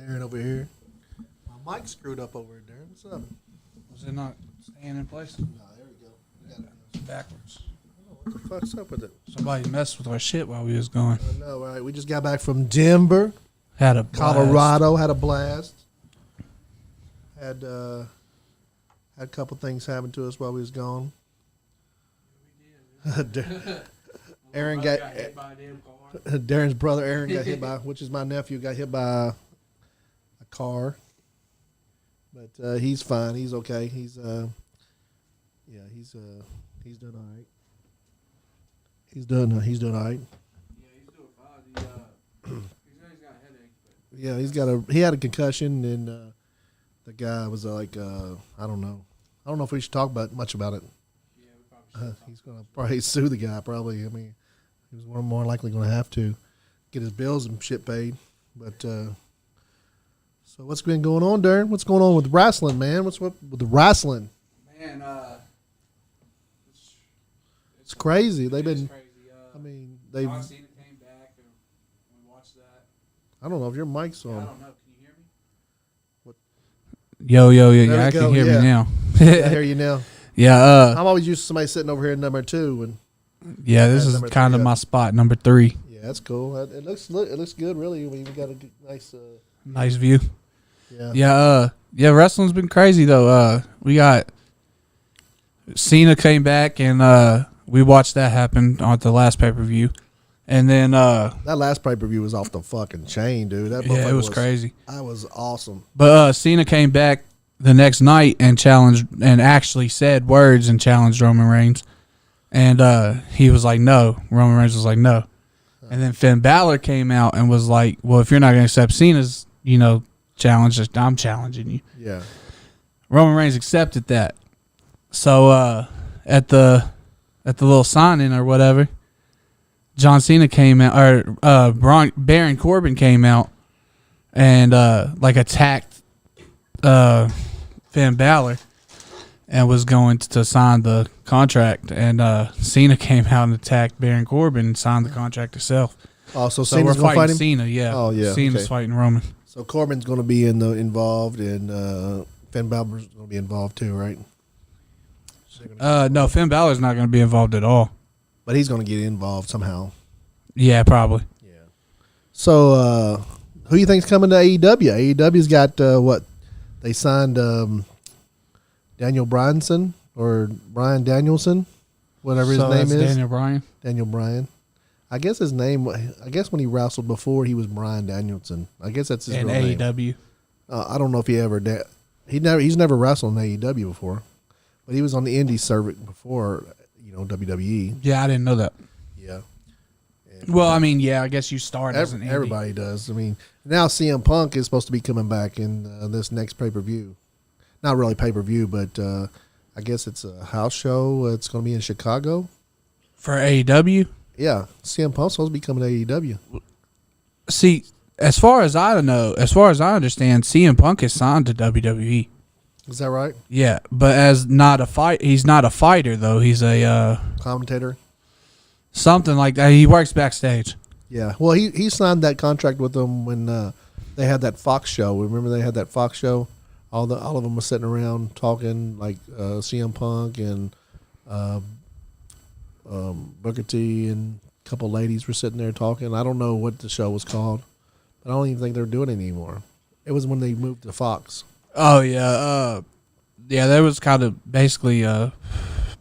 Daren over here. My mic screwed up over there, Daren. What's up? Was it not staying in place? No, there we go. It's backwards. What the fuck's up with it? Somebody messed with our shit while we was going. I know, right? We just got back from Denver, Had a blast. Colorado. Had a blast. Had a couple things happen to us while we was gone. Aaron got hit by a damn car. Darren's brother Aaron got hit by, which is my nephew, got hit by a car. But he's fine. He's okay. He's doing all right. He's doing all right. Yeah, he's doing fine. He said he's got a headache. But Yeah, he had a concussion, and the guy was I don't know if we should talk much about it. yeah, we probably should. He's gonna probably sue the guy. Probably. I mean, he was more likely going to have to get his bills and shit paid. But so what's been going on, Daren? What's going on with wrestling, man? What's up with the wrestling? Man, It's crazy. They've been. crazy. I mean, they've. John Cena came back, and we watched that. I don't know if your mic's Yeah, I on. don't know. Can you hear me? What? Yo, There we yeah, I go, can hear yeah. me now. I hear you now. Yeah, I'm always used to somebody sitting over here in number 2, and yeah, this is number kind of 3, my spot, number 3. yeah, that's cool. It looks good, really. I mean, we got a nice. Nice view. Yeah. Yeah, wrestling's been crazy though. We got Cena came back, and we watched that happen on the last pay-per-view. And then That last pay-per-view was off the fucking chain, dude. That yeah, motherfucker it was crazy. That was awesome. But Cena came back the next night and challenged, and actually said words and challenged Roman Reigns. And he was like, no. Roman Reigns was like, no. And then Finn Balor came out and was like, well, if you're not going to accept Cena's, challenge, I'm challenging you. Yeah. Roman Reigns accepted that. So at the little sign-in or whatever, John Cena came out, or Baron Corbin came out and attacked Finn Balor and was going to sign the contract. And Cena came out and attacked Baron Corbin and signed the contract himself. Oh, so So Cena's we're gonna fight fighting him. Cena, yeah. Oh, yeah, Cena's okay. fighting Roman. So Corbin's going to be involved, and Finn Balor's going to be involved too, right? No, Finn Balor's not going to be involved at all. But he's going to get involved somehow. Yeah, probably. Yeah. So who do you think's coming to AEW? AEW's got what? They signed Daniel Bryanson or Bryan Danielson, whatever his So name that's is. Daniel Bryan. Daniel Bryan. I guess his name. I guess when he wrestled before, he was Bryan Danielson. I guess that's his And real name. AEW. I don't know if he ever did. He's never wrestled in AEW before, but he was on the indie circuit before, WWE. Yeah, I didn't know that. Yeah. Well, I mean, yeah, I guess you start as an indie. Everybody does. I mean, now CM Punk is supposed to be coming back in this next pay-per-view. Not really pay-per-view, but I guess it's a house show. It's going to be in Chicago. For AEW? Yeah, CM Punk's supposed to be coming to AEW. See, as far as I understand, CM Punk is signed to WWE. Is that right? Yeah, but he's not a fighter though. He's a Commentator? something like that. He works backstage. Yeah. Well, he signed that contract with them when they had that Fox show. Remember they had that Fox show? All of them were sitting around talking, like CM Punk and Booker T and a couple ladies were sitting there talking. I don't know what the show was called, but I don't even think they're doing it anymore. It was when they moved to Fox. Oh yeah, that was kind of basically that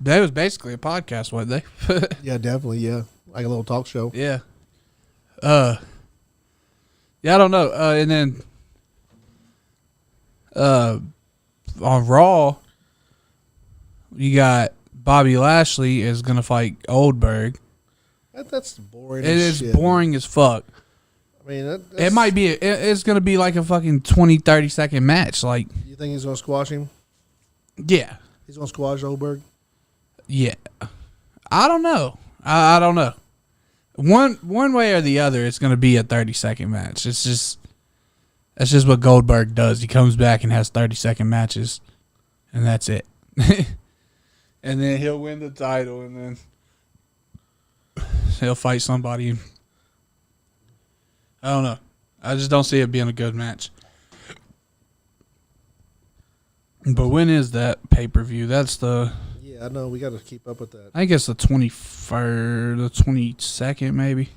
was basically a podcast, wasn't they? Yeah, definitely. Yeah, like a little talk show. Yeah. Yeah, I don't know. And then on Raw, you got Bobby Lashley is gonna fight Goldberg. That's boring. It as is shit. boring as fuck. I mean, It might be. It's gonna be like a fucking 20, 30-second match. Like, You think he's gonna squash him? yeah, He's gonna squash Goldberg? yeah. I don't know. I don't know. One way or the other, it's gonna be a 30-second match. That's just what Goldberg does. He comes back and has 30-second matches, and that's it. And then he'll win the title, and then he'll fight somebody. I don't know. I just don't see it being a good match. But when is that pay-per-view? That's the... Yeah, I know. We got to keep up with that. I think it's the 21st, the 22nd, maybe.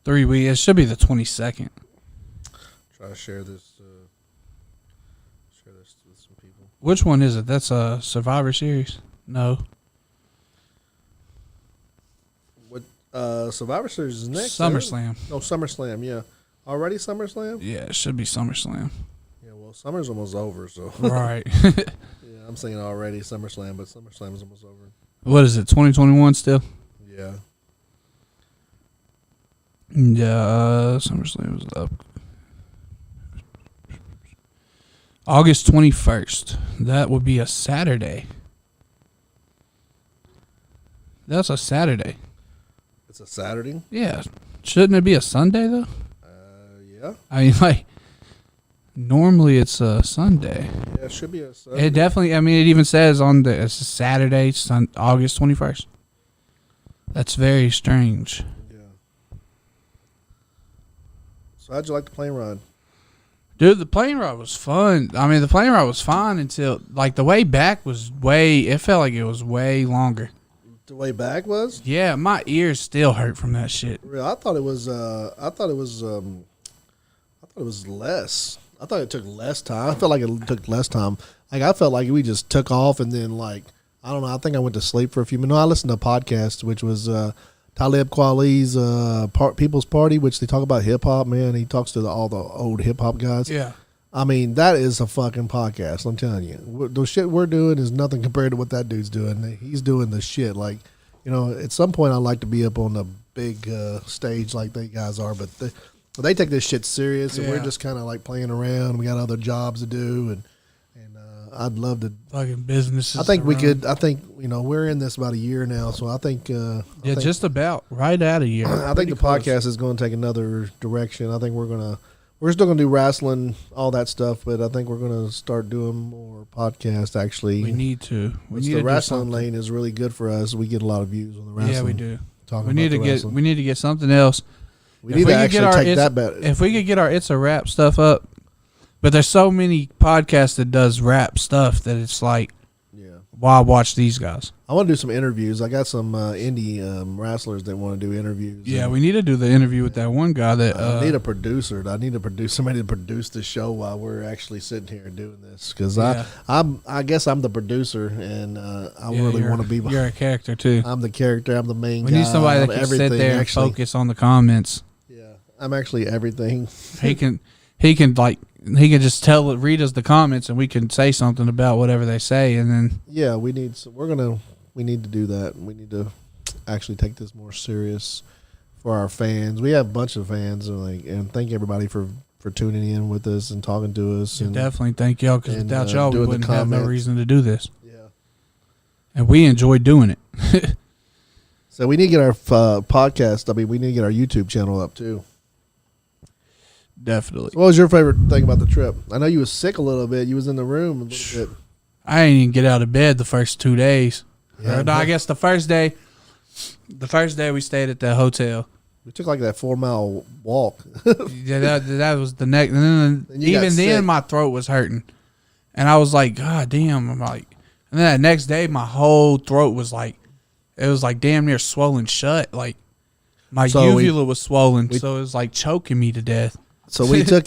3 weeks. It should be the 22nd. Try to share this with some people. Which one is it? That's a Survivor Series? No. What Survivor Series is next? SummerSlam. No, SummerSlam, yeah. Already SummerSlam? Yeah, it should be SummerSlam. Yeah, well, summer's almost over, so. Right. Yeah, I'm saying already SummerSlam, but SummerSlam is almost over. What is it, 2021 still? Yeah. Yeah, SummerSlam was up. August 21st. That would be a Saturday. That's a Saturday. It's a Saturday? Yeah. Shouldn't it be a Sunday, though? Yeah. I mean, like, normally it's a Sunday. Yeah, it should be a Sunday. It definitely, I mean, it even says it's a Saturday, August 21st. That's very strange. Yeah. So how'd you like the plane ride? Dude, the plane ride was fun. I mean, the plane ride was fine until, like, the way back was it felt like it was way longer. The way back was? Yeah, my ears still hurt from that shit. Real, I thought it was less. I thought it took less time. I felt like it took less time. Like, I felt like we just took off and then, like, I don't know. I think I went to sleep for a few minutes. No, I listened to a podcast, which was Talib Kweli's People's Party, which they talk about hip-hop, man. He talks to all the old hip-hop guys. Yeah. I mean, that is a fucking podcast, I'm telling you. The shit we're doing is nothing compared to what that dude's doing. He's doing the shit. Like, you know, at some point I'd like to be up on the big stage like they guys are, but they take this shit serious, and we're just kind of like playing around. We got other jobs to do, and I'd love to. Fucking businesses. I think we could. I think, you know, we're in this about a year now, so I think. Just about right out of year. I think the podcast is going to take another direction. I think we're still going to do wrestling, all that stuff, but I think we're going to start doing more podcasts. Actually, we need to. The wrestling lane is really good for us. We get a lot of views on the wrestling. Yeah, we do. We need to get something else. We need to actually take that better. If we could get our It's a Rap stuff up, but there's so many podcasts that does rap stuff that it's like, why watch these guys? I want to do some interviews. I got some indie wrestlers that want to do interviews. Yeah, we need to do the interview with that one guy that. I need a producer. I need to produce somebody to produce the show while we're actually sitting here doing this, because I guess I'm the producer, and I really want to be. You're a character too. I'm the character. I'm the main guy. We need somebody that can sit there and focus on the comments. Yeah, I'm actually everything. He can just read us the comments, and we can say something about whatever they say, and then we need to do that. We need to actually take this more serious for our fans. We have a bunch of fans, and thank everybody for tuning in with us and talking to us. And definitely thank y'all, because without y'all we wouldn't have no reason to do this. Yeah, and we enjoy doing it. So we need to get our podcast. I mean, we need to get our YouTube channel up too. Definitely. So what was your favorite thing about the trip? I know you was sick a little bit. You was in the room a little bit. I didn't even get out of bed the first 2 days. Yeah, no, I guess the first day we stayed at the hotel. We took like that 4-mile walk. Yeah, that was the next. And then even then, my throat was hurting, and I was like, God damn! I'm like, and then that next day, my whole throat was like, it was like damn near swollen shut. Like my uvula was swollen, so it was like choking me to death. So we took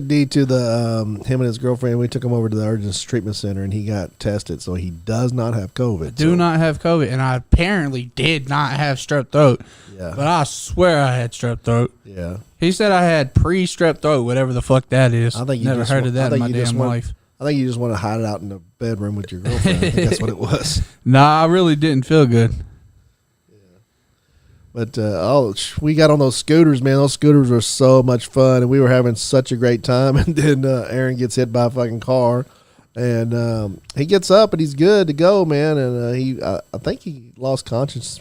D to the him and his girlfriend. We took him over to the urgent treatment center, and he got tested. So he does not have COVID. Not have COVID, and I apparently did not have strep throat. Yeah, but I swear I had strep throat. Yeah, he said I had pre-strep throat, whatever the fuck that is. I think you never heard of that in my damn life. I think you just want to hide it out in the bedroom with your girlfriend. I think that's what it was. Nah, I really didn't feel good. But we got on those scooters, man. Those scooters were so much fun, and we were having such a great time. And then Aaron gets hit by a fucking car, and he gets up and he's good to go, man. And I think he lost consciousness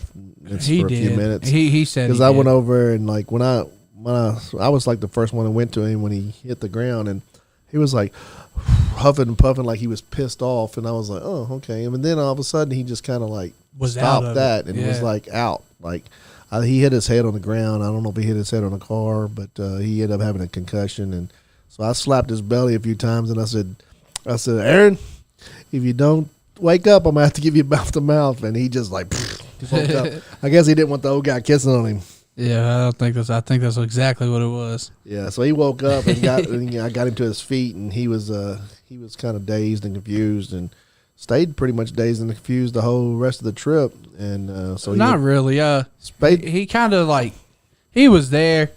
for a few minutes. He said because I went over and like when I was like the first one that went to him when he hit the ground, and he was like huffing and puffing like he was pissed off, and I was like, oh, okay. And then all of a sudden he just kind of like stopped that and was like out like. He hit his head on the ground. I don't know if he hit his head on a car, but he ended up having a concussion. And so I slapped his belly a few times, and I said, I said, Aaron, if you don't wake up, I'm going to have to give you mouth to mouth. And he just like, he woke up. I guess he didn't want the old guy kissing on him. Yeah, I think that's exactly what it was. Yeah, so he woke up and I got him to his feet, and he was kind of dazed and confused, and stayed pretty much dazed and confused the whole rest of the trip. And so not really. He kind of like he was there,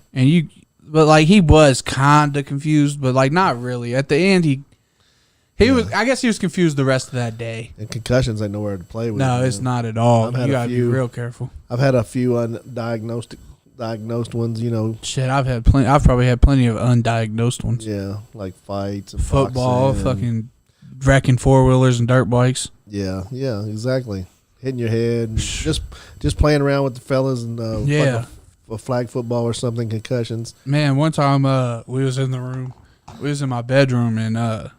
but like he was kind of confused, but like not really. At the end, he was. I guess he was confused the rest of that day. And concussions ain't nowhere to play with. No, it's not at all. You gotta be real careful. I've had a few undiagnosed ones. You know, shit. I've probably had plenty of undiagnosed ones. Yeah, like fights and football, fucking wrecking 4-wheelers and dirt bikes. Yeah, exactly. Hitting your head, and just playing around with the fellas and like a flag football or something. Concussions. Man, one time we was in the room, we was in my bedroom, and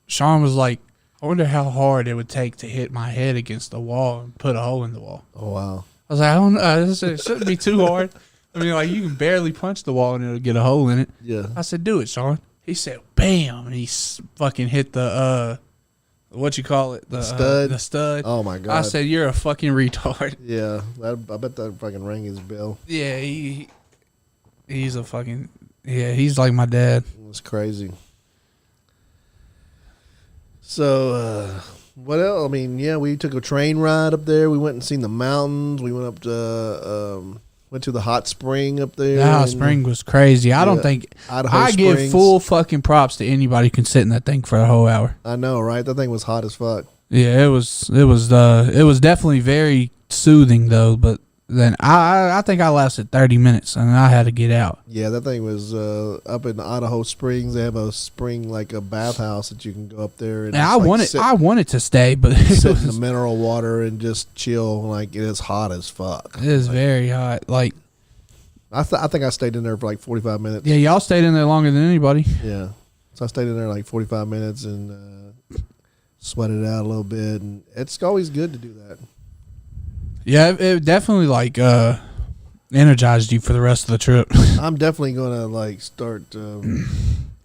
Sean was like, I wonder how hard it would take to hit my head against the wall and put a hole in the wall. Oh, wow. I was like, I don't know. It shouldn't be too hard. I mean, like, you can barely punch the wall and it'll get a hole in it. Yeah. I said, do it, Sean. He said, bam. And he fucking hit the, what you call it? The stud. The stud. Oh, my God. I said, you're a fucking retard. Yeah. I bet that fucking rang his bell. Yeah, he's a fucking, he's like my dad. It was crazy. So, what else? I mean, we took a train ride up there. We went and seen the mountains. We went up to the hot spring up there. The hot spring was crazy. I don't think I give full fucking props to anybody who can sit in that thing for a whole hour. I know, right? That thing was hot as fuck. Yeah, it was definitely very soothing though, but then I think I lasted 30 minutes and I had to get out. Yeah, that thing was up in Idaho Springs. They have a spring, like a bathhouse that you can go up there. And I wanted to stay, but sit in the mineral water and just chill. Like, it is hot as fuck. It is very hot. Like, I think I stayed in there for like 45 minutes. Yeah, y'all stayed in there longer than anybody. Yeah, so I stayed in there like 45 minutes and sweated it out a little bit. And it's always good to do that. Yeah, it definitely like energized you for the rest of the trip. I'm definitely gonna like start going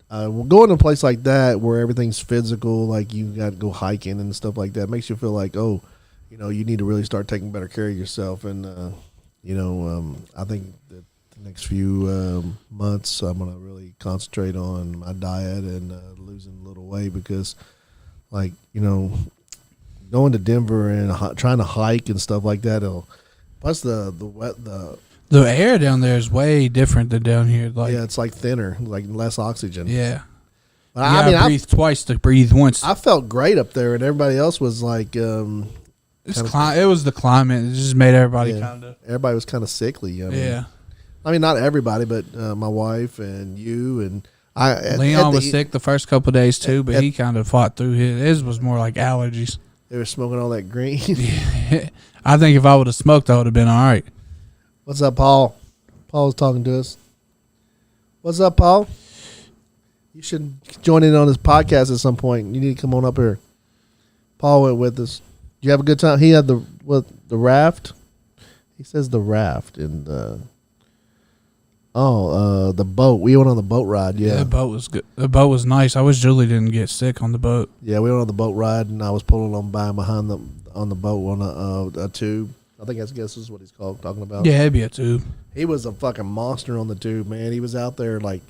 to a place like that where everything's physical, like you got to go hiking and stuff like that. It makes you feel like, you need to really start taking better care of yourself. And I think that the next few months I'm gonna really concentrate on my diet and losing a little weight because, like, going to Denver and trying to hike and stuff like that. Plus the air down there is way different than down here. Like, it's like thinner, like less oxygen. Yeah. But I breathe twice to breathe once. I felt great up there, and everybody else was like, it was the climate. It just made everybody kind of. Everybody was kind of sickly. I mean, not everybody, but my wife and you and I. Leon was sick the first couple of days too, but he kind of fought through his. His was more like allergies. They were smoking all that green. I think if I would have smoked, I would have been all right. What's up, Paul? Paul was talking to us. What's up, Paul? You should join in on this podcast at some point. You need to come on up here. Paul went with us. You have a good time? He had the raft. He says the raft and the boat. We went on the boat ride. Yeah, the boat was good. The boat was nice. I wish Julie didn't get sick on the boat. Yeah, we went on the boat ride, and I was pulling on behind on the boat on a tube. I guess this is what he's talking about. Yeah, it'd be a tube. He was a fucking monster on the tube, man. He was out there like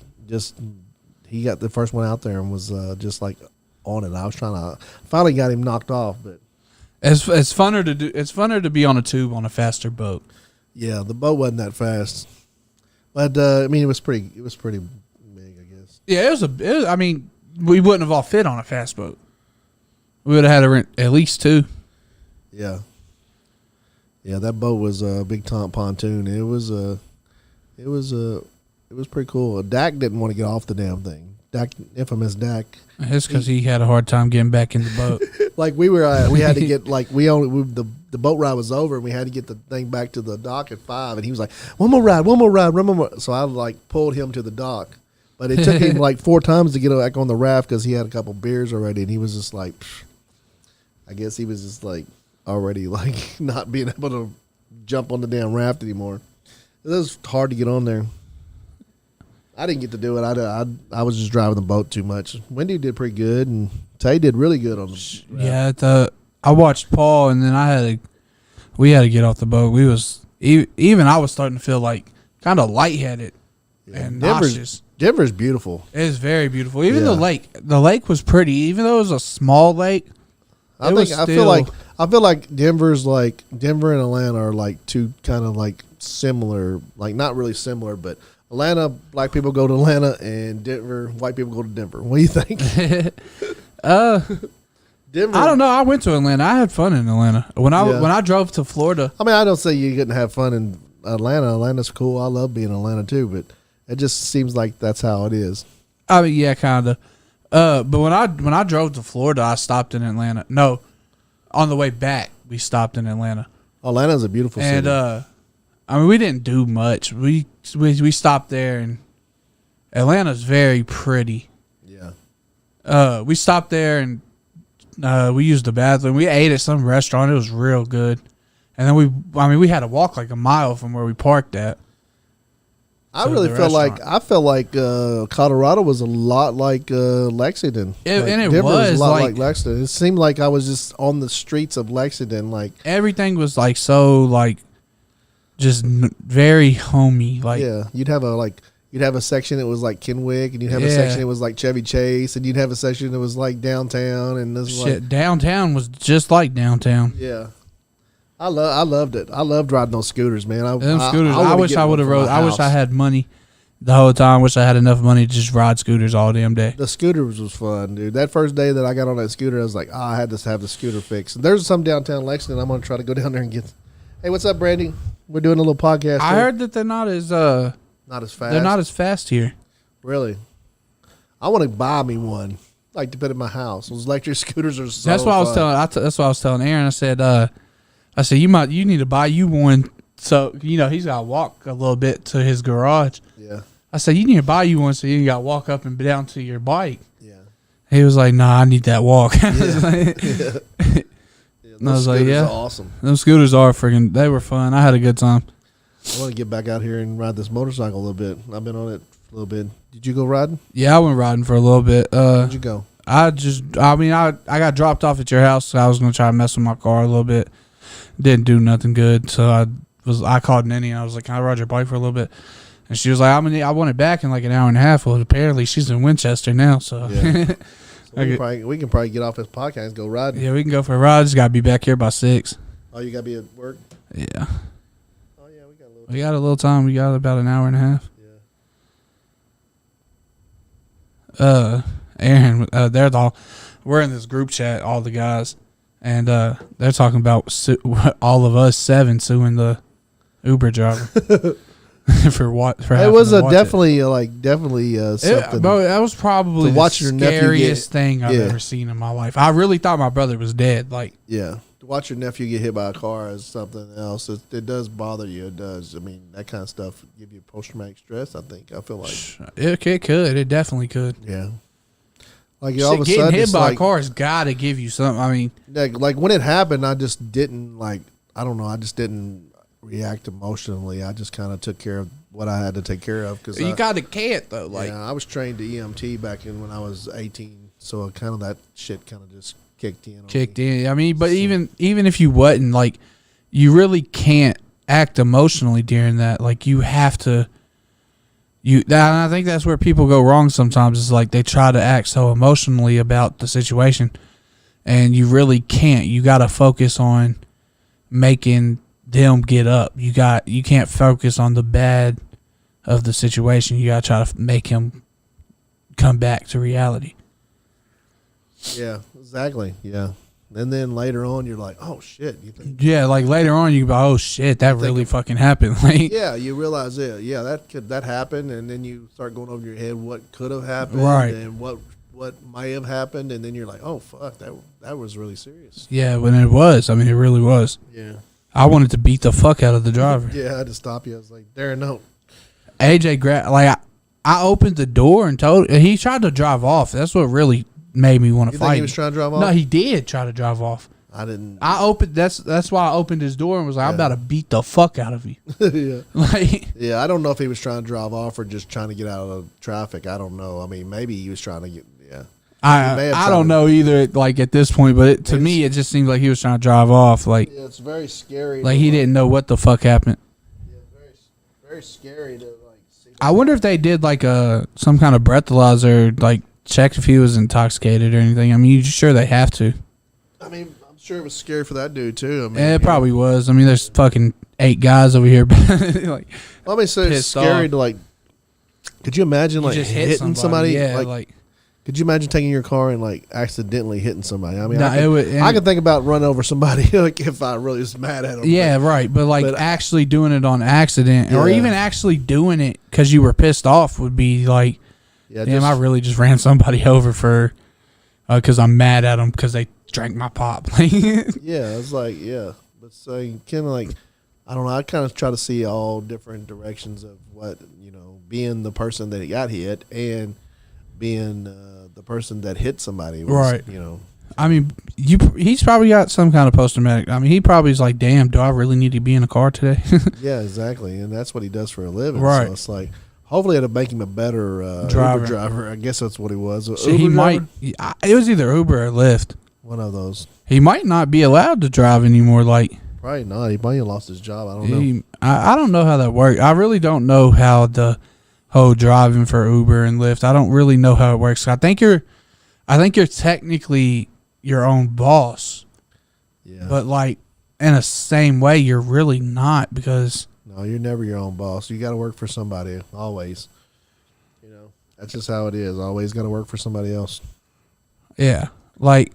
he got the first one out there and was just like on it. I was finally got him knocked off, but it's funner to do. It's funner to be on a tube on a faster boat. Yeah, the boat wasn't that fast. But I mean, it was pretty big, I guess. Yeah, I mean, we wouldn't have all fit on a fast boat. We would have had to rent at least two. Yeah. Yeah, that boat was a big pontoon. It was pretty cool. Dak didn't want to get off the damn thing. Infamous Dak. It's because he had a hard time getting back in the boat. Like we had to get the boat ride was over and we had to get the thing back to the dock at 5, and he was like, one more ride. So I like pulled him to the dock, but it took him like 4 times to get back on the raft because he had a couple beers already, and he was just like, I guess he was just like already like not being able to jump on the damn raft anymore. It was hard to get on there. I didn't get to do it. I was just driving the boat too much. Wendy did pretty good, and Tay did really good on the raft. Yeah, I watched Paul, and then we had to get off the boat. We was even I was starting to feel like kind of lightheaded and nauseous. Denver's beautiful. It is very beautiful. Even the lake was pretty, even though it was a small lake. I feel like Denver and Atlanta are like two kind of like similar, like not really similar, but Atlanta, black people go to Atlanta, and Denver, white people go to Denver. What do you think? Denver. I don't know. I went to Atlanta. I had fun in Atlanta. When I drove to Florida. I mean, I don't say you couldn't have fun in Atlanta. Atlanta's cool. I love being in Atlanta too, but it just seems like that's how it is. I mean, yeah, kind of. But when I drove to Florida, I stopped in Atlanta. No, on the way back, we stopped in Atlanta. Atlanta's a beautiful city. And I mean, we didn't do much. We stopped there, and Atlanta's very pretty. Yeah. We stopped there, and we used the bathroom. We ate at some restaurant. It was real good. And then we had to walk like a mile from where we parked at. I really felt like Colorado was a lot like Lexington. Denver was a lot like Lexington. It seemed like I was just on the streets of Lexington. Like everything was like so like just very homey. Like yeah, you'd have a section that was like Kenwick, and you'd have a section that was like Chevy Chase, and you'd have a section that was like downtown, and this shit. Downtown was just like downtown. Yeah. I loved it. I loved riding those scooters, man. I wish I would have rode. I wish I had money the whole time. I wish I had enough money to just ride scooters all damn day. The scooters was fun, dude. That first day that I got on that scooter, I was like, I had to have the scooter fixed. There's some downtown Lexington. I'm going to try to go down there and get. Hey, what's up, Brandy? We're doing a little podcast. I heard that they're not as fast. They're not as fast here. Really? I want to buy me one, like to put in my house. Those electric scooters are so. That's what fun. that's what I was telling Aaron. I said you need to buy you one. So he's got to walk a little bit to his garage. Yeah. I said you need to buy you one so you got to walk up and down to your bike. Yeah. He was like, "Nah, I need that walk." Yeah. And I was like, "Yeah, awesome. Those scooters are freaking. They were fun. I had a good time." I want to get back out here and ride this motorcycle a little bit. I've been on it a little bit. Did you go riding? Yeah, I went riding for a little bit. Where'd you go? I got dropped off at your house. So I was gonna try to mess with my car a little bit. Didn't do nothing good, so I called Nenny and I was like, "Can I ride your bike for a little bit?" And she was like, I want it back in like an hour and a half. Well, apparently she's in Winchester now, so, yeah. We can probably get off this podcast and go riding. Yeah, we can go for a ride. Just gotta be back here by 6. Oh, you gotta be at work? Yeah. Oh yeah, we got a little. We got a little time. We got about an hour and a half. Yeah. Aaron, we're in this group chat, all the guys. And they're talking about all of us 7 suing the Uber driver for what? For it was definitely something. That was probably the scariest thing I've ever seen in my life. I really thought my brother was dead. Like, yeah, to watch your nephew get hit by a car is something else. It does bother you. It does. I mean, that kind of stuff give you post traumatic stress. I feel like it could. It definitely could. Yeah. Like all of a getting sudden, hit by a car has got to give you something. I mean, like when it happened, I just didn't I just didn't react emotionally. I just kind of took care of what I had to take care of because you got to can't though. Like I was trained to EMT back when I was 18, so kind of that shit kind of just kicked in. I mean, but even if you wasn't, like, you really can't act emotionally during that. Like, you have to. And I think that's where people go wrong sometimes. Is like they try to act so emotionally about the situation, and you really can't. You got to focus on making them get up. You can't focus on the bad of the situation. You got to try to make him come back to reality. Yeah, exactly. Yeah. And then later on, you're like, oh, shit. Yeah, like later on, you go, oh, shit, that really fucking happened. Like, yeah, you realize it. Yeah, that happened. And then you start going over your head what could have happened. Right. And what might have happened. And then you're like, oh, fuck, that was really serious. Yeah, when it was. I mean, it really was. Yeah. I wanted to beat the fuck out of the driver. Yeah, I had to stop you. I was like, Daren, no. AJ I opened the door and he tried to drive off. That's what really made me want to fight. Think he was trying to drive off? No, he did try to drive off. I didn't. That's why I opened his door and was like, I'm about to beat the fuck out of you. Yeah. Yeah, I don't know if he was trying to drive off or just trying to get out of traffic. I don't know. I mean, maybe he was trying to get. Yeah. I don't know either. Like at this point, but to me, it just seems like he was trying to drive off. Like yeah, it's very scary. Like he didn't know what the fuck happened. Yeah, very, very scary to like see. I wonder if they did like some kind of breathalyzer, like checked if he was intoxicated or anything. I mean, you sure they have to. I mean, I'm sure it was scary for that dude too. I mean, It probably was. I mean, there's fucking 8 guys over here. Like, let me say, it's scary to like. Could you imagine like just hitting somebody? Yeah, like, could you imagine taking your car and like accidentally hitting somebody? I mean, no, I could think about running over somebody like if I really was mad at them. Yeah, right. But like actually doing it on accident, or even actually doing it because you were pissed off, would be like, damn, I really just ran somebody over for because I'm mad at them because they drank my pop. Yeah, it's like but so kind of like. I don't know. I kind of try to see all different directions of what, being the person that got hit and being the person that hit somebody. Right. I mean, he's probably got some kind of post-traumatic. I mean, he probably is like, damn, do I really need to be in a car today? Yeah, exactly. And that's what he does for a living. Right. So it's like, hopefully it'll make him a better Uber driver. I guess that's what he was. So he might. It was either Uber or Lyft. One of those. He might not be allowed to drive anymore. Like. Probably not. He might have lost his job. I don't know. I don't know how that works. I really don't know how the whole driving for Uber and Lyft. I don't really know how it works. I think you're technically your own boss. Yeah. But like in a same way, you're really not, because no, you're never your own boss. You got to work for somebody always. That's just how it is. Always got to work for somebody else. Yeah, like.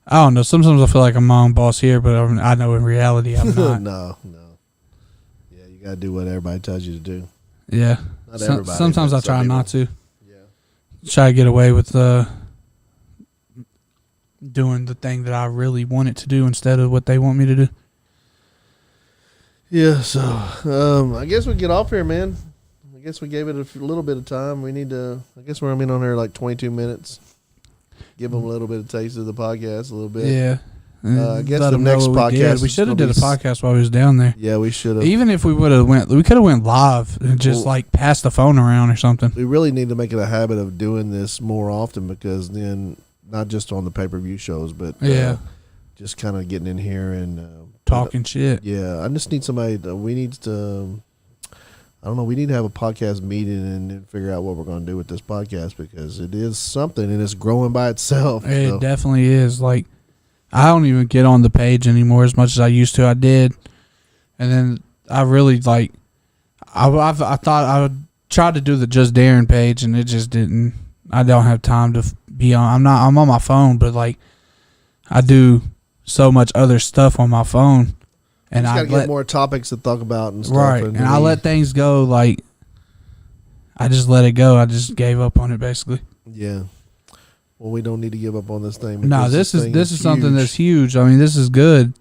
I don't know. Sometimes I feel like I'm my own boss here, but I know in reality I'm not. No. Yeah, you got to do what everybody tells you to do. Yeah. Not everybody. Sometimes I try not to. Yeah. Try to get away with doing the thing that I really want it to do instead of what they want me to do. Yeah, so I guess we get off here, man. I guess we gave it a little bit of time. We need to. I guess we're on here like 22 minutes. Give them a little bit of taste of the podcast, a little bit. Yeah. I guess the next podcast. We should have did a podcast while we was down there. Yeah, we should have. Even if we could have went live and just like pass the phone around or something. We really need to make it a habit of doing this more often, because then not just on the pay-per-view shows, but just kind of getting in here and talking shit. Yeah, I just need somebody. We need to. I don't know. We need to have a podcast meeting and figure out what we're going to do with this podcast, because it is something and it's growing by itself. It definitely is. Like, I don't even get on the page anymore as much as I used to. I did, and then I really like. I thought I would try to do the Just Daren page, and it just didn't. I don't have time to be on. I'm on my phone, but like, I do so much other stuff on my phone. And I got to get more topics to talk about and stuff. Right, and I let things go. Like, I just let it go. I just gave up on it, basically. Yeah. Well, we don't need to give up on this thing. No, this is something that's huge. I mean, this is good.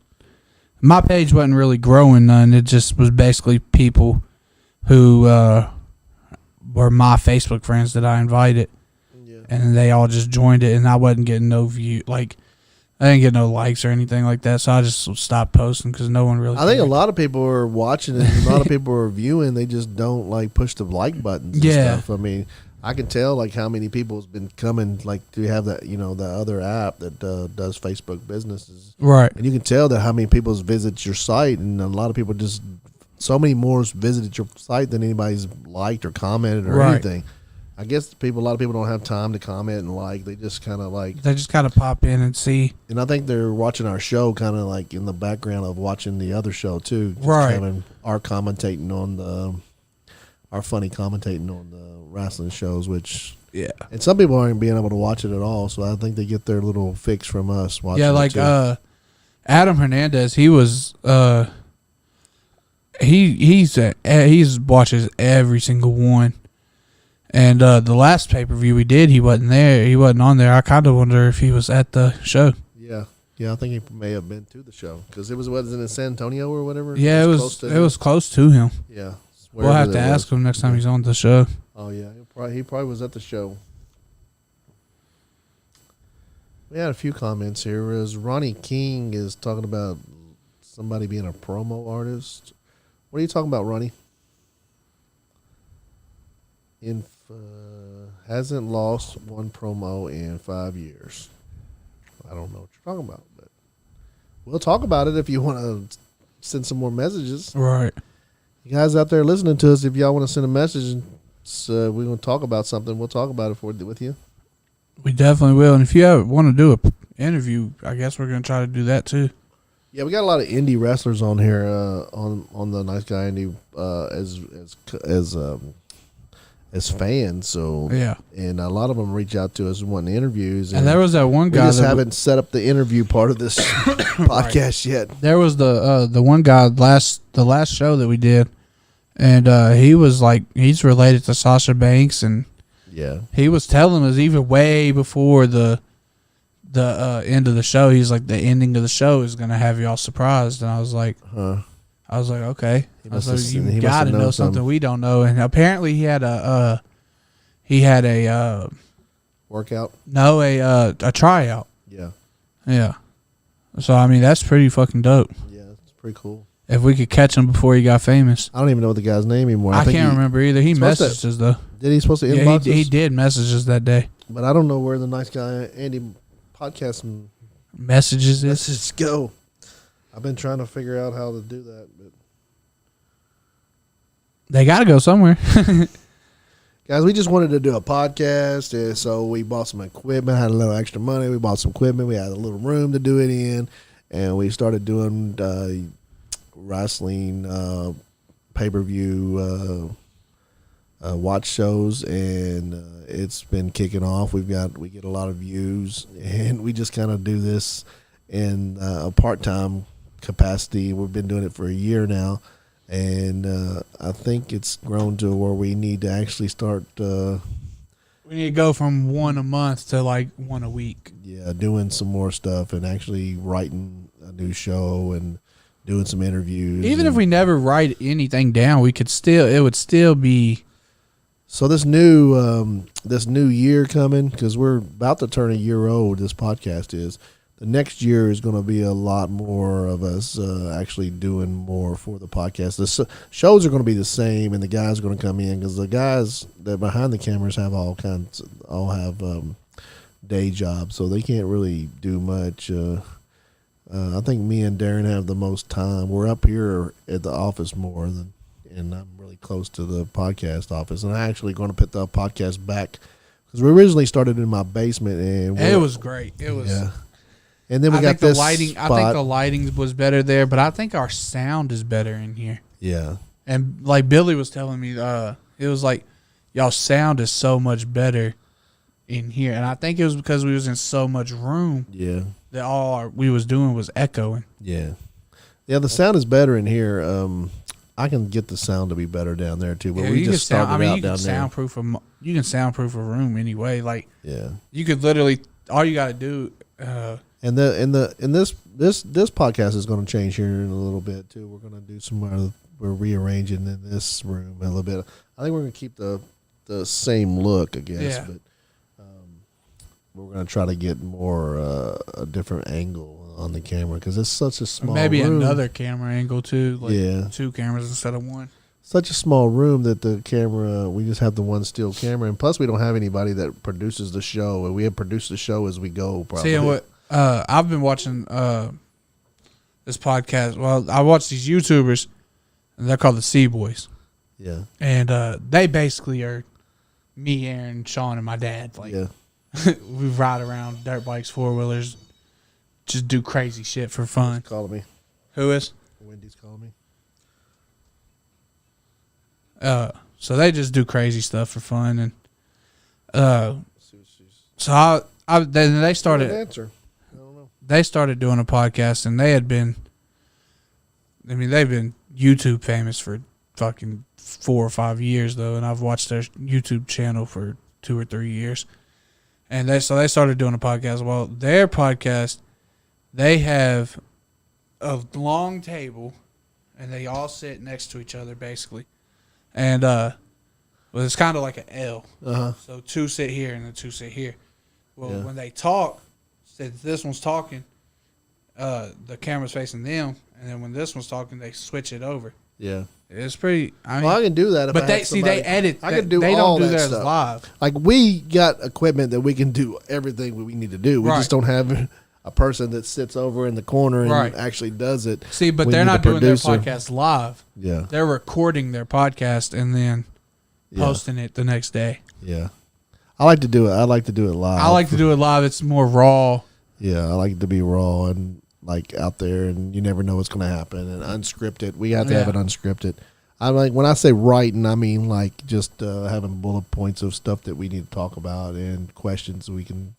My page wasn't really growing none. It just was basically people who were my Facebook friends that I invited, and they all just joined it, and I wasn't getting no view. Like, I didn't get no likes or anything like that, so I just stopped posting because no one really. I think a lot of people are watching it. And a lot of people are viewing. They just don't like push the like buttons. And stuff. I mean, I can tell like how many people has been coming like to have that the other app that does Facebook businesses. Right. And you can tell that how many people visit your site, and a lot of people just so many more visited your site than anybody's liked or commented or anything. I guess a lot of people don't have time to comment and like. They just kind of pop in and see. And I think they're watching our show kind of like in the background of watching the other show too. Just right. Having our commentating on our funny commentating on the wrestling shows, which and some people aren't being able to watch it at all. So I think they get their little fix from us watching. Yeah, like Adam Hernandez, he was he's watches every single one. And the last pay-per-view we did, he wasn't there. He wasn't on there. I kind of wonder if he was at the show. Yeah, I think he may have been to the show because it was in San Antonio or whatever. Yeah, it was close to him. Yeah, we'll have to ask him next time he's on the show. Oh yeah, he probably was at the show. We had a few comments here. As Ronnie King is talking about somebody being a promo artist. What are you talking about, Ronnie? hasn't lost one promo in 5 years. I don't know what you're talking about, but we'll talk about it if you want to send some more messages. Right. You guys out there listening to us, if y'all want to send a message, we're going to talk about something. We'll talk about it with you. We definitely will. And if you want to do an interview, I guess we're going to try to do that too. Yeah, we got a lot of indie wrestlers on here on the Nice Guy Andy as fans. So yeah, and a lot of them reach out to us and want interviews. And there was that one guy. We just haven't set up the interview part of this podcast yet. There was the one guy the last show that we did, and he was like, he's related to Sasha Banks, and yeah, he was telling us even way before the end of the show. He's like, the ending of the show is gonna have y'all surprised, and I was like, okay. I was like, you got to know something we don't know. And apparently he had a workout. No, a tryout. Yeah. Yeah. So I mean, that's pretty fucking dope. Yeah, it's pretty cool. If we could catch him before he got famous. I don't even know the guy's name anymore. I can't remember either. He messaged us though. Did he supposed to inbox us? He did message us that day. But I don't know where the Nice Guy Andy podcast messages go. I've been trying to figure out how to do that, but they got to go somewhere. Guys, we just wanted to do a podcast, and so we bought some equipment, had a little extra money. We bought some equipment. We had a little room to do it in, and we started doing wrestling pay-per-view watch shows, and it's been kicking off. We get a lot of views, and we just kind of do this in a part-time capacity. We've been doing it for a year now, and I think it's grown to where we need to actually start. We need to go from one a month to like one a week. Yeah, doing some more stuff and actually writing a new show and doing some interviews. Even if we never write anything down, it would still be. So this new year coming, because we're about to turn a year old. This podcast is. The next year is going to be a lot more of us actually doing more for the podcast. The shows are going to be the same, and the guys are going to come in because the guys that behind the cameras have all have day jobs, so they can't really do much. I think me and Daren have the most time. We're up here at the office more and I'm really close to the podcast office, and I'm actually going to put the podcast back because we originally started in my basement, and it was great. It was. Yeah. And then we got this lighting. I think the lighting was better there, but I think our sound is better in here. Yeah. And like Billy was telling me, it was like y'all sound is so much better in here, and I think it was because we was in so much room. Yeah. That all we was doing was echoing. Yeah. Yeah, the sound is better in here. I can get the sound to be better down there too, but we just started out down there. You can soundproof a room anyway. Like, yeah, you could literally all you got to do. And this podcast is going to change here in a little bit too. We're going to do we're rearranging in this room a little bit. I think we're going to keep the same look, I guess, but we're going to try to get more a different angle on the camera because it's such a small maybe room. Another camera angle too. Like 2 cameras instead of 1. Such a small room that the camera, we just have the one still camera, and plus we don't have anybody that produces the show, and we have produced the show as we go. Probably. See what I've been watching this podcast. Well, I watch these YouTubers, and they're called the Sea Boys. Yeah, and they basically are me, Aaron, Sean, and my dad. Like, we ride around dirt bikes, 4-wheelers, just do crazy shit for fun. Who's calling me? Who is? Wendy's calling me. So they just do crazy stuff for fun, and so then they started. Answer. I don't know. They started doing a podcast, and they've been YouTube famous for fucking 4 or 5 years though, and I've watched their YouTube channel for 2 or 3 years, and they started doing a podcast. Well, their podcast, they have a long table, and they all sit next to each other basically. And well, it's kind of like an L. So 2 sit here and then 2 sit here. Well, when they talk, since this one's talking, the camera's facing them, and then when this one's talking, they switch it over. Yeah. It's pretty. I mean, Well, I can do that. If but I they had see somebody- they edit. I can do They all don't do that theirs stuff. live. Like we got equipment that we can do everything we need to do. We Right. just don't have a person that sits over in the corner and Right. actually does it. See, but We they're need not a doing their producer. podcast live. Yeah, They're recording their podcast and then yeah, posting it the next day. yeah. I like to do it. I like to do it live. I like to do it live. It's more raw. Yeah, I like it to be raw and like out there, and you never know what's going to happen. And unscripted, we have to have it unscripted. I like when I say writing, I mean like just having bullet points of stuff that we need to talk about and questions we can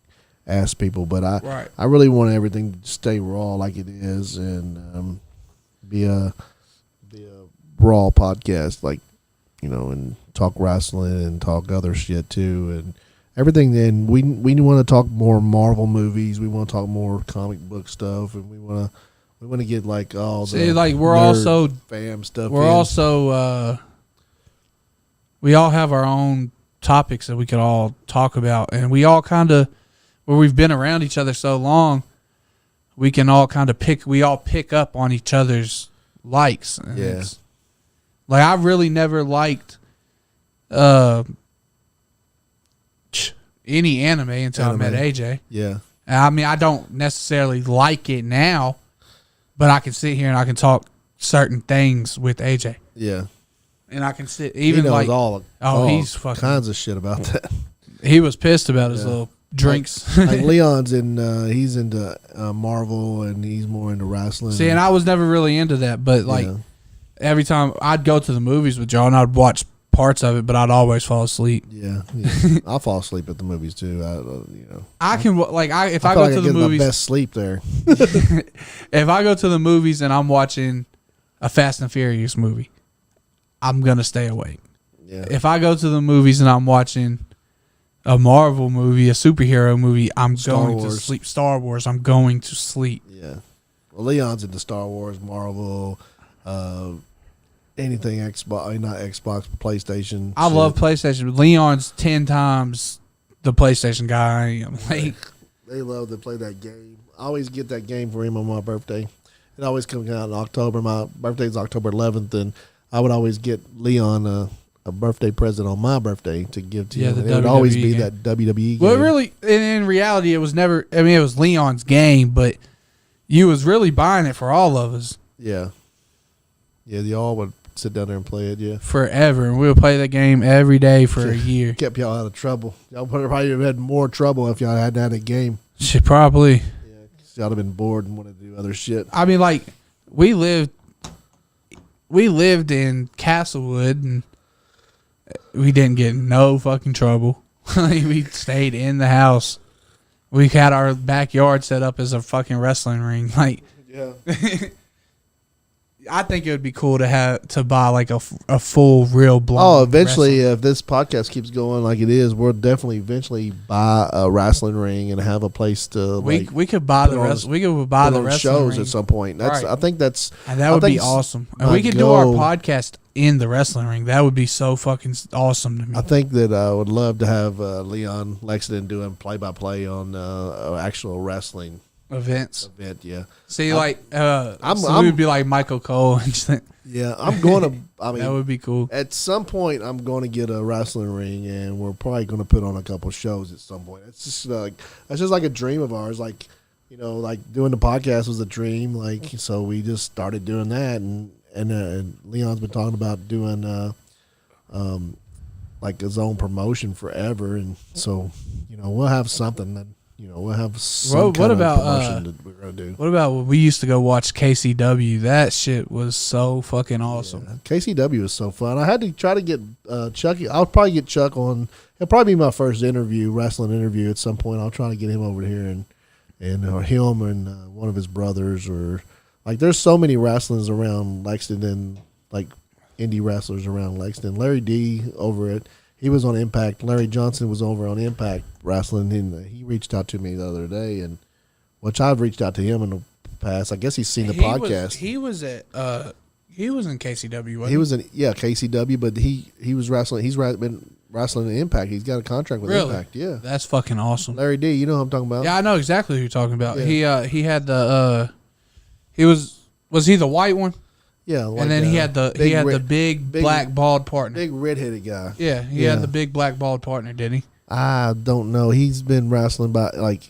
ask people. But I really want everything to stay raw like it is and be a raw podcast, like and talk wrestling and talk other shit too and everything. Then we want to talk more Marvel movies. We want to talk more comic book stuff, and we want to get like all the we're also fam stuff. We're also we all have our own topics that we could all talk about, and we all kind of where we've been around each other so long, we can all kind of pick up on each other's likes. And Yeah. Like I really never liked any anime until I met AJ. Yeah. I mean, I don't necessarily like it now, but I can sit here and I can talk certain things with AJ. Yeah. And I can sit even he knows like all he's fucking kinds of shit about that. He was pissed about his little drinks. Like Leon's he's into Marvel and he's more into wrestling. See, and I was never really into that, but like every time I'd go to the movies with y'all and I'd watch parts of it, but I'd always fall asleep. Yeah. I'll fall asleep at the movies too. I can if I feel go like to I the get movies, my best sleep there. if I go to the movies and I'm watching a Fast and Furious movie, I'm gonna stay awake. Yeah. If I go to the movies and I'm watching a Marvel movie, a superhero movie, I'm going to sleep. Star Wars, I'm going to sleep. Yeah. Well, Leon's into Star Wars, Marvel, anything Xbox, not Xbox, PlayStation. I love PlayStation. Leon's 10 times the PlayStation guy I am. Like, they love to play that game. I always get that game for him on my birthday. It always comes out in October. My birthday's October 11th, and I would always get Leon a birthday present on my birthday to give to him. And it would always be that WWE game. Well, really, in reality, it was never. I mean, it was Leon's game, but you was really buying it for all of us. Yeah. Yeah, they all would sit down there and play it, yeah. Forever. And we would play that game every day for a year. Kept y'all out of trouble. Y'all would have probably had more trouble if y'all hadn't had a game. Shit, probably. Yeah, 'cause y'all would have been bored and wanted to do other shit. I mean, like, we lived in Castlewood, and we didn't get in no fucking trouble. We stayed in the house. We had our backyard set up as a fucking wrestling ring. Like, Yeah. I think it would be cool to buy like a full real blown. Oh, eventually, if this podcast keeps going like it is, we'll definitely eventually buy a wrestling ring and have a place to. We could buy the wrestling. We could buy the wrestling shows ring at some point. That's Right. I think that's and that would be awesome. And we could do our podcast in the wrestling ring. That would be so fucking awesome to me. I think that I would love to have Leon Lexington doing play-by-play on actual wrestling event. Yeah. See, we would be like Michael Cole and shit. Yeah, I'm going to. I mean, that would be cool. At some point, I'm going to get a wrestling ring, and we're probably going to put on a couple shows at some point. It's just like a dream of ours. Like, like doing the podcast was a dream. Like, so we just started doing that, and Leon's been talking about doing like his own promotion forever, and so we'll have something that. We'll have some kind of promotion that we're going to do. What about when we used to go watch KCW? That shit was so fucking awesome. Yeah. KCW was so fun. I had to try to get Chucky. I'll probably get Chuck on. It'll probably be my first wrestling interview at some point. I'll try to get him over here and him and one of his brothers, or like there's so many wrestlers around Lexington, like indie wrestlers around Lexington. Larry D over it. He was on Impact. Larry Johnson was over on Impact Wrestling, and he reached out to me the other day, and which I've reached out to him in the past. I guess he's seen the podcast. He was in KCW. Wasn't he was in KCW, but he was wrestling. He's been wrestling in Impact. He's got a contract with Impact. Yeah, that's fucking awesome. Larry D, you know who I'm talking about? Yeah, I know exactly who you're talking about. Yeah. He had the he was he the white one? Yeah, like, and then he had the big black bald partner. big redheaded guy. Yeah, he had the big black bald partner, didn't he? I don't know. He's been wrestling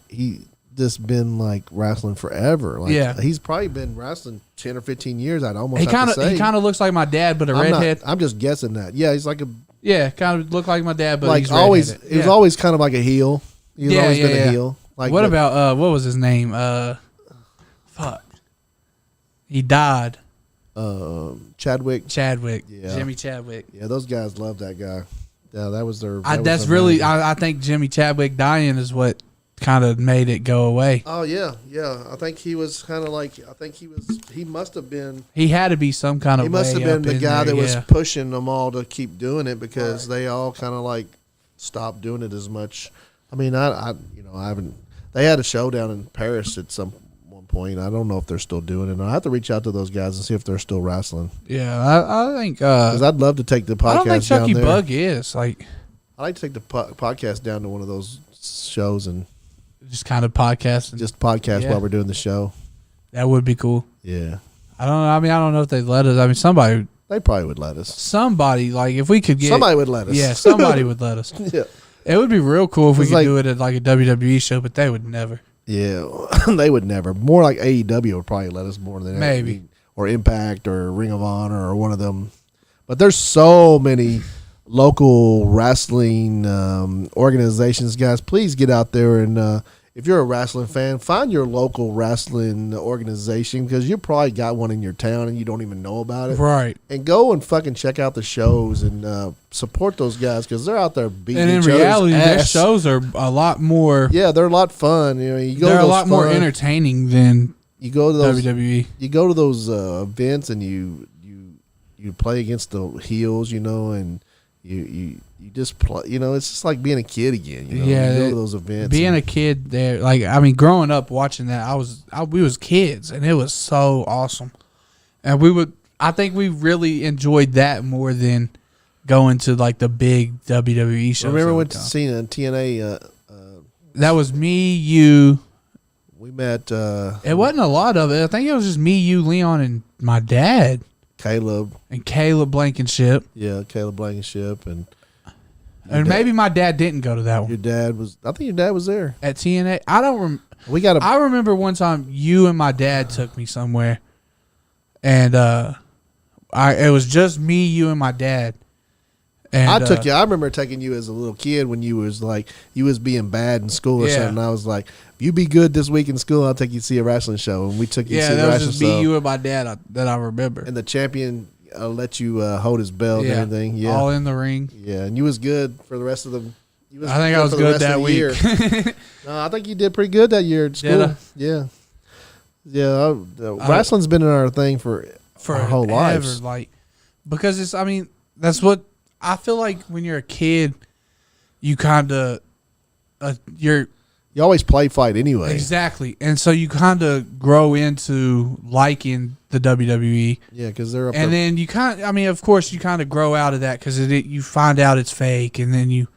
he just been like wrestling forever. Like, yeah, he's probably been wrestling 10 or 15 years. I'd almost he have to say. He kind of looks like my dad, but a redhead. I'm just guessing that. Yeah, he's like a kind of looked like my dad, but like he's always. redheaded. He was always kind of like a heel. He's always been a heel. Like, what about what was his name? Fuck, he died. Chadwick. Yeah. Jimmy Chadwick. Yeah, those guys love that guy. Yeah, that was their. I think Jimmy Chadwick dying is what kind of made it go away. Oh yeah. I think he was kind of like. He must have been. He had to be some kind of. He must have been the guy that was pushing them all to keep doing it because they all kind of like stopped doing it as much. I mean, I haven't. They had a show down in Paris at some one point. I don't know if they're still doing it. I have to reach out to those guys and see if they're still wrestling. Yeah, I think because I'd love to take the podcast. I don't think Chucky down there. Bug is like. I like to take the podcast down to one of those shows and just kind of podcast. Just podcast while we're doing the show. That would be cool. Yeah. I don't know. I mean, I don't know if they'd let us. I mean, somebody. They probably would let us. Somebody, like, if we could get. Somebody would let us. Yeah, somebody would let us. Yeah. It would be real cool if we could do it at like a WWE show, but they would never. Yeah, they would never. More like AEW would probably let us more than maybe. Or Impact or Ring of Honor or one of them. But there's so many local wrestling organizations, guys. Please get out there and if you're a wrestling fan, find your local wrestling organization because you probably got one in your town and you don't even know about it. Right. And go and fucking check out the shows and support those guys because they're out there beating each other's ass. And in reality, their shows are a lot more. Yeah, they're a lot fun. You know, they're a lot more entertaining than you go to those WWE. You go to those events and you play against the heels, you know, and you just play. You know, it's just like being a kid again. You know? Yeah, you go to those events. Being a kid there, like I mean, growing up watching that, we was kids, and it was so awesome. And I think we really enjoyed that more than going to like the big WWE shows. Remember when seeing TNA? That was me, you. We met. It wasn't a lot of it. I think it was just me, you, Leon, and my dad. Caleb Blankenship. Yeah, Caleb Blankenship and maybe my dad didn't go to that one. Your dad was. I think your dad was there at TNA. I don't. I remember one time you and my dad took me somewhere, and it was just me, you, and my dad. And I took you. I remember taking you as a little kid when you was being bad in school or something. I was like, if you be good this week in school, I'll take you to see a wrestling show. And we took you to see a wrestling show. Yeah, that was just me, you, and my dad that I remember. And the champion let you hold his belt and everything. Yeah, all in the ring. Yeah, and you was good for the rest of the. I think I was good that week. No, I think you did pretty good that year at school. Yeah. Wrestling's been in our thing for our whole lives. Like, because it's. I mean, that's what. I feel like when you're a kid, you kind of you always play fight anyway. Exactly, and so you kind of grow into liking the WWE. Yeah, because they're up and there. Then you kind. I mean, of course, you kind of grow out of that because you find out it's fake, and then you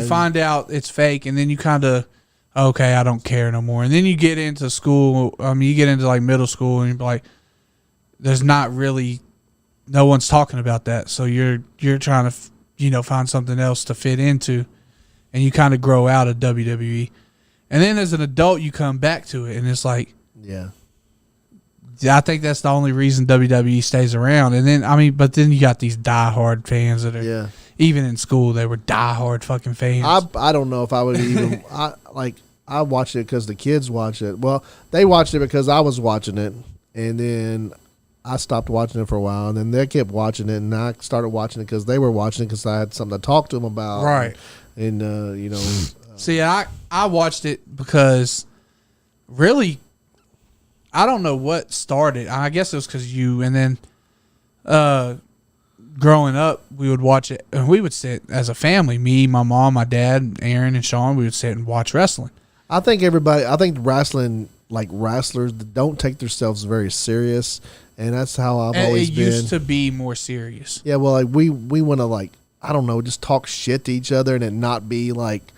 find out it's fake, and then you kind of okay, I don't care no more, and then you get into school. I mean, you get into like middle school, and you're like, there's not really. No one's talking about that, so you're trying to find something else to fit into, and you kind of grow out of WWE, and then as an adult you come back to it, and it's like, I think that's the only reason WWE stays around. And then but then you got these diehard fans that are even in school they were diehard fucking fans. I don't know if I would even I watched it because the kids watch it. Well, they watched it because I was watching it, and then. I stopped watching it for a while, and then they kept watching it, and I started watching it because they were watching it because I had something to talk to them about. Right. And See, I watched it because really, I don't know what started. I guess it was because you, and then growing up, we would watch it, and we would sit as a family, me, my mom, my dad, Aaron, and Sean, we would sit and watch wrestling. I think wrestling, like wrestlers, don't take themselves very serious. And that's how I've always been. It used to be more serious. Yeah, well, like we want to I don't know, just talk shit to each other and it not be like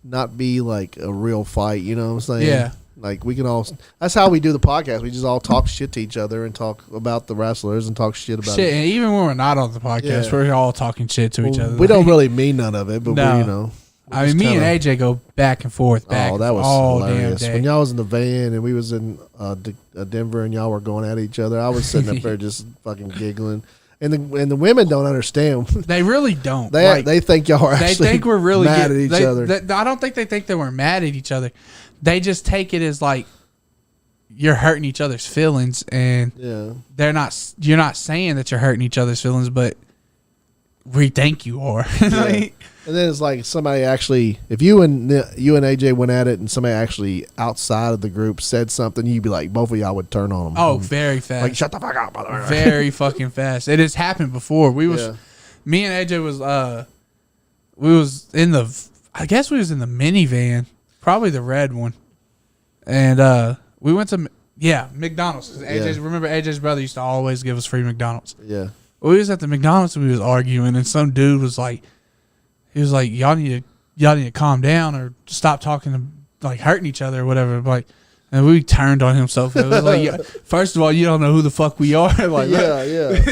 a real fight. You know what I'm saying? Yeah. Like we can all. That's how we do the podcast. We just all talk shit to each other and talk about the wrestlers and talk shit about shit. it. And even when we're not on the podcast, we're all talking shit to each other. We don't really mean none of it, but No. we, you know. I mean, me and AJ go back and forth. That was all hilarious. damn day. When y'all was in the van and we was in Denver and y'all were going at each other, I was sitting up there just fucking giggling. And the women don't understand. They really don't. They think y'all are actually they think we're really mad at each other. I don't think they think that we're mad at each other. They just take it as like you're hurting each other's feelings, and you're not saying that you're hurting each other's feelings, but we think you are. Like, and then it's like somebody actually, if you and AJ went at it and somebody actually outside of the group said something, you'd be like, both of y'all would turn on them. Oh, very fast. Like, shut the fuck up, mother. Very fucking fast. It has happened before. Me and AJ was in the minivan, probably the red one. And we went to McDonald's. Remember AJ's brother used to always give us free McDonald's. Yeah. We was at the McDonald's and we was arguing, and some dude was like, y'all need to calm down or stop talking to, like, hurting each other or whatever. Like, and we turned on him so fast. It was like, first of all, you don't know who the fuck we are. Like,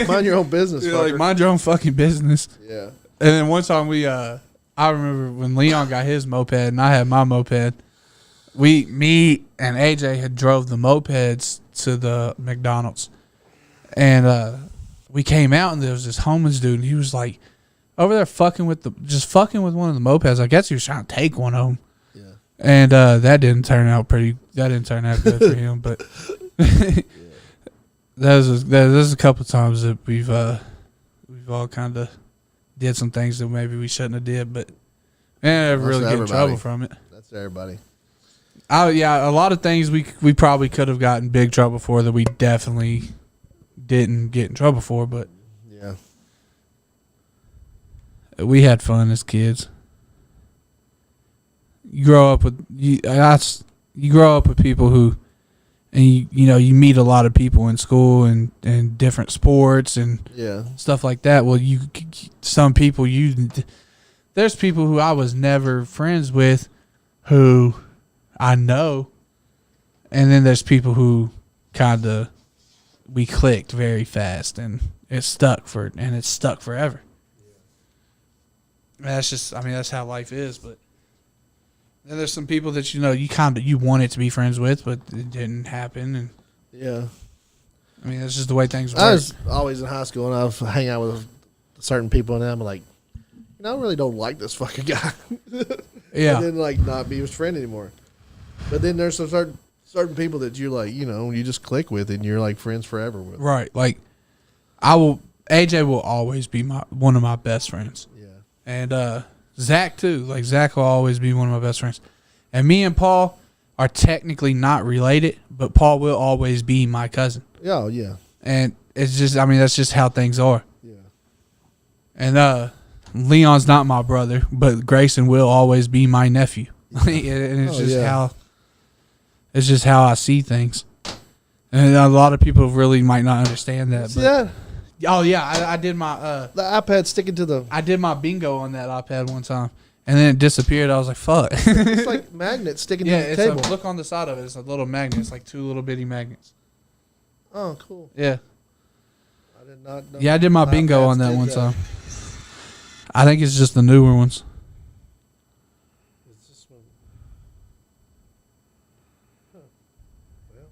mind your own business. Like, mind your own fucking business. Yeah. And then one time I remember when Leon got his moped and I had my moped. Me and AJ had drove the mopeds to the McDonald's, and we came out and there was this homeless dude, and he was like over there fucking with one of the mopeds. I guess he was trying to take one of them. Yeah. And that didn't turn out good for him. But there's a couple times that we've all kind of did some things that maybe we shouldn't have did, but never really get in trouble from it. That's everybody. A lot of things we probably could have gotten big trouble for that we definitely didn't get in trouble for, but yeah, we had fun as kids. You grow up with people who, and you meet a lot of people in school and different sports and stuff like that. Well, there's people who I was never friends with who I know, and then there's people who kind of we clicked very fast, and it's stuck forever. And that's how life is. But then there's some people that you wanted to be friends with, but it didn't happen. And that's just the way things work. I was always in high school, and I would hang out with certain people, and I'm like, I really don't like this fucking guy. Yeah, and then like not be his friend anymore. But then there's some certain people that you like, you just click with and you're like friends forever with. Right. Like AJ will always be one of my best friends. Yeah. And Zach too. Like Zach will always be one of my best friends. And me and Paul are technically not related, but Paul will always be my cousin. Oh, yeah. And it's just, that's just how things are. Yeah. And Leon's not my brother, but Grayson will always be my nephew. And it's just how I see things. And a lot of people really might not understand that. But, oh, yeah. I did my... the iPad sticking to the... I did my bingo on that iPad one time. And then it disappeared. I was like, fuck. It's like magnets sticking to the table. Look on the side of it. It's a little magnet. It's like 2 little bitty magnets. Oh, cool. Yeah. I did not know. Yeah, I did my bingo on that one time. I think it's just the newer ones. Is this one? Huh. Well.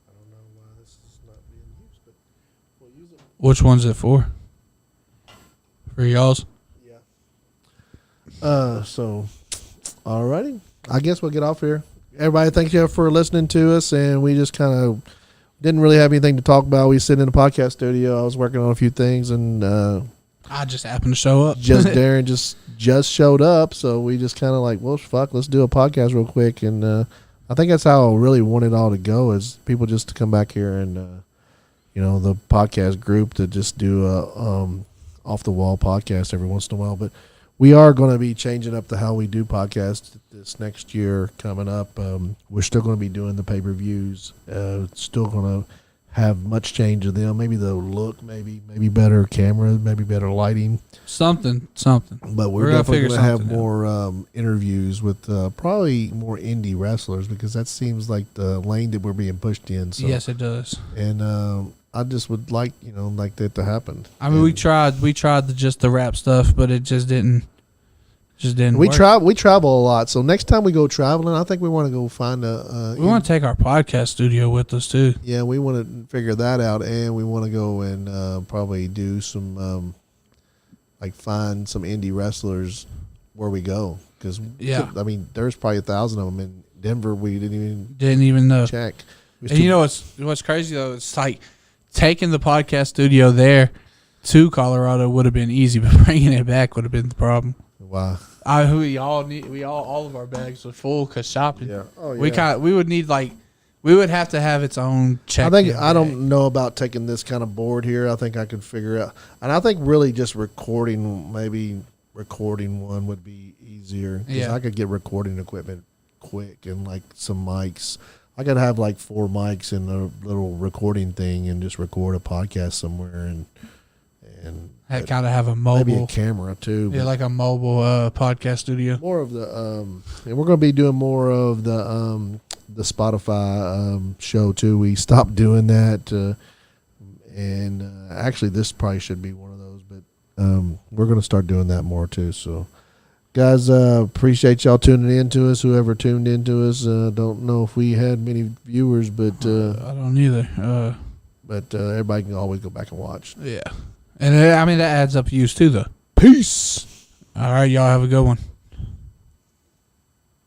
I don't know why this is not being used, but we'll use it. Which one's it for? For y'all's? Yeah. So, alrighty. I guess we'll get off here. Everybody, thank you for listening to us, and we just kind of didn't really have anything to talk about. We sit in the podcast studio. I was working on a few things, and I just happened to show up. Daren just showed up, so we just kind of like, well, fuck, let's do a podcast real quick. And I think that's how I really want it all to go, is people just to come back here and the podcast group to just do a off the wall podcast every once in a while. But we are going to be changing up how we do podcasts this next year coming up. We're still going to be doing the pay-per-views. Still going to have much change of them. Maybe the look, maybe better camera, maybe better lighting. Something. But we're definitely going to have more interviews with probably more indie wrestlers, because that seems like the lane that we're being pushed in. So. Yes, it does. And I just would like that to happen. I mean, we tried the rap stuff, but it just didn't. We travel a lot, so next time we go traveling, I think we want to go find we want to take our podcast studio with us too. Yeah, we want to figure that out, and we want to go and probably do some find some indie wrestlers where we go, because I mean, there's probably 1,000 of them in Denver. We didn't even know. Check. And you know what's crazy though? It's like taking the podcast studio there to Colorado would have been easy, but bringing it back would have been the problem. Wow. All of our bags were full because shopping. Yeah. Oh, yeah. We would have to have its own check. I don't know about taking this kind of board here. I think I could figure out, and I think really just recording one would be easier. Yeah. I could get recording equipment quick and like some mics. I could have like 4 mics and a little recording thing and just record a podcast somewhere and kind of have a mobile, maybe a camera too. Yeah, like a mobile podcast studio. More of the and we're going to be doing more of the Spotify show too. We stopped doing that, and actually this probably should be one of those. But we're going to start doing that more too. So, guys, appreciate y'all tuning in to us. Whoever tuned in to us, don't know if we had many viewers, but I don't either. But everybody can always go back and watch. Yeah. And I mean, that adds up views too, though. Peace. All right, y'all have a good one.